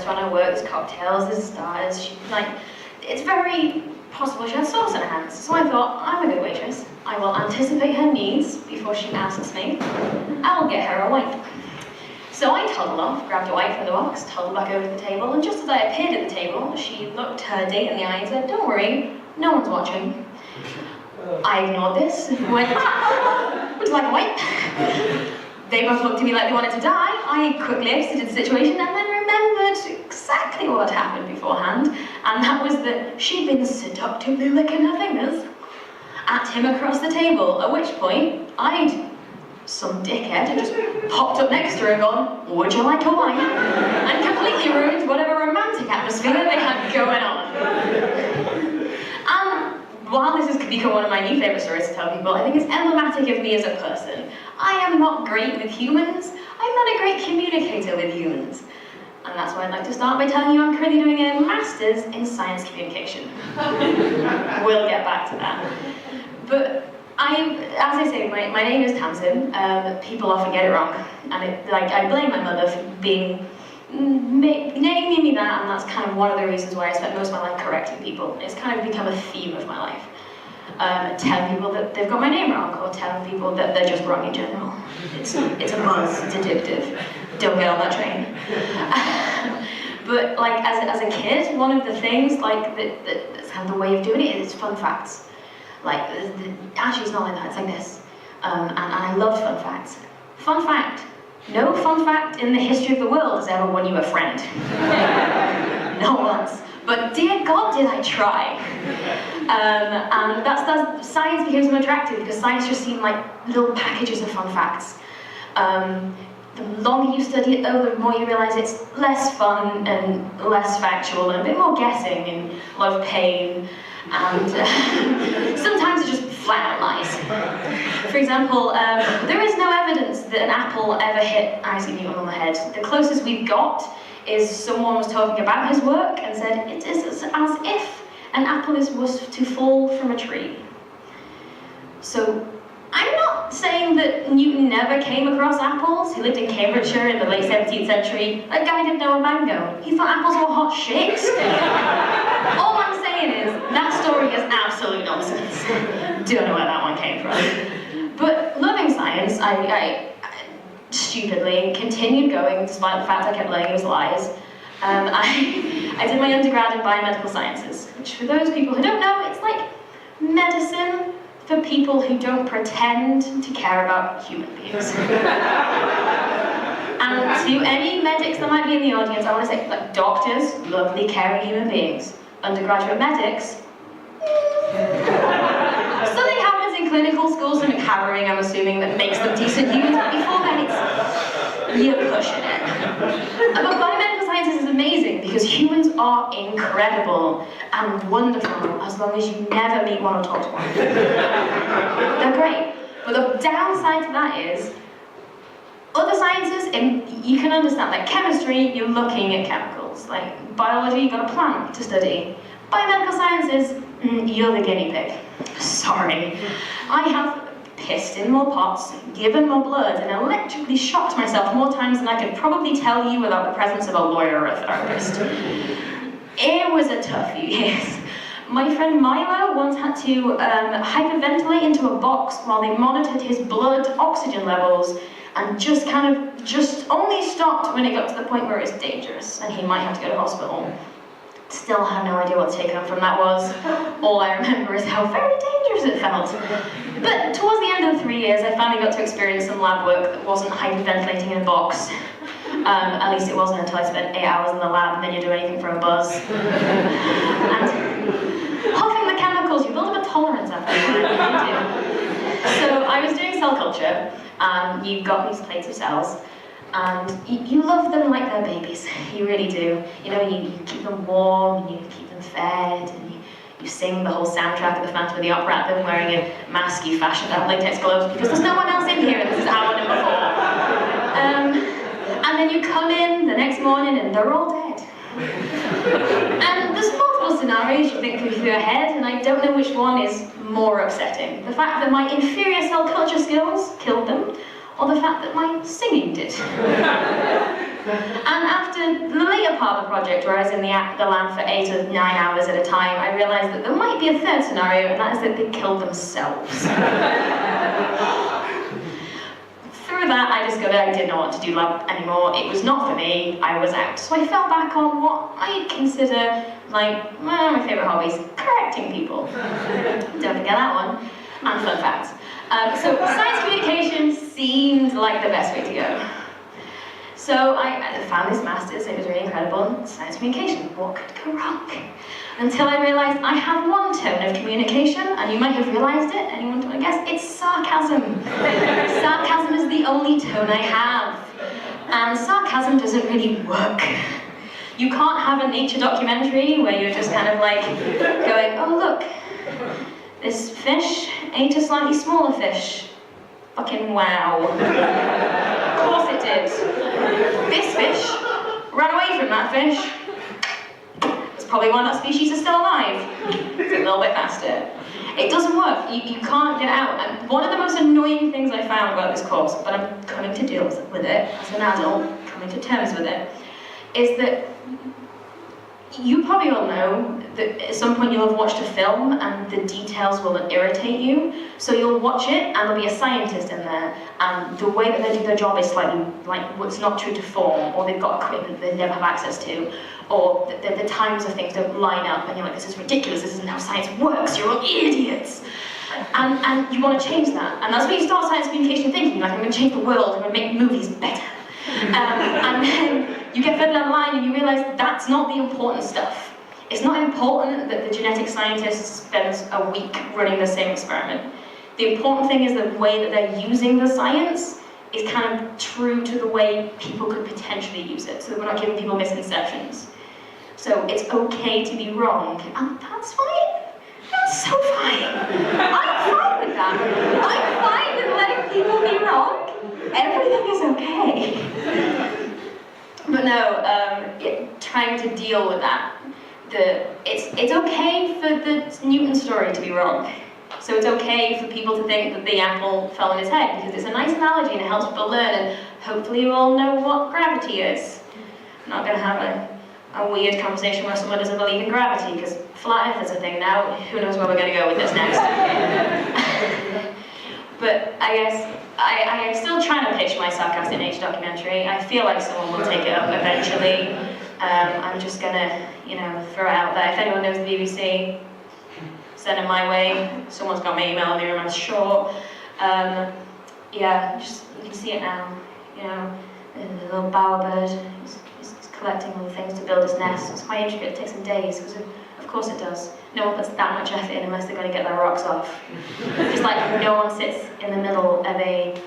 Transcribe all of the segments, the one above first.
restaurant I work, there's cocktails, there's stars. It's very possible she had sauce in her hands. So I thought, I'm a good waitress. I will anticipate her needs before she asks me. I will get her a wipe. So I toddled off, grabbed a wipe from the box, toddled back over to the table, and just as I appeared at the table, she looked her date in the eye and said, "Don't worry, no one's watching." I ignored this, went, "Would you like a wipe?" They both looked at me like they wanted to die. I quickly exited the situation and then remembered exactly what had happened beforehand, and that was that she'd been seductively licking her fingers at him across the table, at which point some dickhead had just popped up next to her and gone, "Would you like a wipe?" and completely ruined whatever romantic atmosphere they had going on. While this has become one of my new favourite stories to tell people, I think it's emblematic of me as a person. I am not great with humans. I'm not a great communicator with humans. And that's why I'd like to start by telling you I'm currently doing a Master's in Science Communication. We'll get back to that. But as I say, my name is Tamsin. People often get it wrong. And I blame my mother for naming me that, and that's kind of one of the reasons why I spent most of my life correcting people. It's kind of become a theme of my life. Telling people that they've got my name wrong, or telling people that they're just wrong in general. It's a buzz, it's addictive. Don't get on that train. But like as a kid, one of the things that's kind of the way of doing it is fun facts. Actually it's not like that, it's like this. And I loved fun facts. Fun fact. No fun fact in the history of the world has ever won you a friend. Not once. But dear God, did I try. And that's science became so attractive because science just seemed like little packages of fun facts. The longer you study it though, the more you realise it's less fun and less factual and a bit more guessing and a lot of pain. And sometimes it's just flat out lies. For example, there is no evidence that an apple ever hit Isaac Newton on the head. The closest we've got is someone was talking about his work and said it is as if an apple was to fall from a tree. So I'm not saying that Newton never came across apples. He lived in Cambridgeshire in the late 17th century. That guy didn't know a mango. He thought apples were hot shit. All I'm saying is, that story is absolute nonsense. Don't know where that one came from. But loving science, I stupidly continued going despite the fact I kept learning it was lies. I did my undergrad in biomedical sciences, which for those people who don't know, it's like medicine for people who don't pretend to care about human beings. And to any medics that might be in the audience, I want to say, like, doctors, lovely, caring human beings. Undergraduate medics, something happens in clinical school, something harrowing, I'm assuming, that makes them decent humans, but before then you're pushing it. But biomedical sciences is amazing because humans are incredible and wonderful as long as you never meet one or talk to one. They're great. But the downside to that is, other sciences, you can understand, like chemistry, you're looking at chemicals. Like biology, you've got a plant to study. Biomedical sciences, you're the guinea pig. Sorry. I have pissed in more pots, given more blood, and electrically shocked myself more times than I could probably tell you without the presence of a lawyer or a therapist. It was a tough few years. My friend Milo once had to hyperventilate into a box while they monitored his blood oxygen levels, and just only stopped when it got to the point where it was dangerous and he might have to go to hospital. Still have no idea what take-home from that was. All I remember is how very dangerous it felt. But towards the end of the 3 years, I finally got to experience some lab work that wasn't hyperventilating in a box. At least it wasn't until I spent 8 hours in the lab and then you do anything for a buzz. And huffing the chemicals, you build up a tolerance after that, you do. So I was doing cell culture, and you've got these plates of cells, and you love them like they're babies. You really do. You know, you keep them warm, and you keep them fed, and you sing the whole soundtrack of the Phantom of the Opera at them wearing a mask you fashioned out of latex gloves because there's no one else in here and this is hour number 4. And then you come in the next morning and they're all dead. And there's multiple scenarios you think through your head, and I don't know which one is more upsetting. The fact that my inferior cell culture skills killed them, or the fact that my singing did. And after the later part of the project, where I was in the land for 8 or 9 hours at a time, I realised that there might be a third scenario, and that is that they killed themselves. Through that, I discovered I didn't want to do lab anymore. It was not for me. I was out. So I fell back on what I'd consider like one of my favourite hobbies: correcting people. Don't forget that one. And fun facts. So science communication seemed like the best way to go. So I found this master's. It was really incredible. Science communication. What could go wrong? Until I realised I have one tone of communication, and you might have realised it. Anyone want to guess? It's sarcasm. Sarcasm is the only tone I have. And sarcasm doesn't really work. You can't have a nature documentary where you're just kind of like going, oh look, this fish ate a slightly smaller fish. Fucking wow. Of course it did. This fish ran away from that fish. Probably one of that species is still alive. It's a little bit faster. It doesn't work. You can't get out. And one of the most annoying things I found about this course, but I'm coming to deal with it as an adult, coming to terms with it, is that you probably all know that at some point you'll have watched a film and the details will irritate you. So you'll watch it and there'll be a scientist in there, and the way that they do their job is slightly like what's not true to form, or they've got equipment they never have access to, or the times of things don't line up, and you're like, this is ridiculous, this isn't how science works, you're all idiots. And you want to change that. And that's when you start science communication thinking, like, I'm going to change the world, I'm going to make movies better. And then you get further down the line and you realise that's not the important stuff. It's not important that the genetic scientist spends a week running the same experiment. The important thing is the way that they're using the science is kind of true to the way people could potentially use it, so that we're not giving people misconceptions. So it's okay to be wrong, and that's fine. That's so fine. I'm fine with that. I'm fine with letting people be wrong. Everything is okay. But no, trying to deal with that. It's okay for the Newton story to be wrong. So it's okay for people to think that the apple fell on his head, because it's a nice analogy and it helps people learn, and hopefully you all know what gravity is. I'm not going to have a weird conversation where someone doesn't believe in gravity, because flat Earth is a thing now. Who knows where we're going to go with this next. But I guess I am still trying to pitch my sarcastic nature documentary. I feel like someone will take it up eventually. I'm just going to, throw it out there. If anyone knows the BBC, send it my way. Someone's got my email in the room, I'm sure. Yeah, just you can see it now. The little bowerbird is collecting all the things to build his nest. It's quite intricate. It takes some days, because of course it does. No one puts that much effort in unless they're going to get their rocks off. Just like no one sits in the middle of a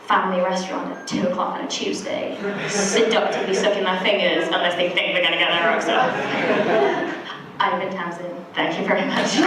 family restaurant at 2 o'clock on a Tuesday, seductively sucking their fingers unless they think they're going to get their rocks off. I've been Tamsin. Thank you very much.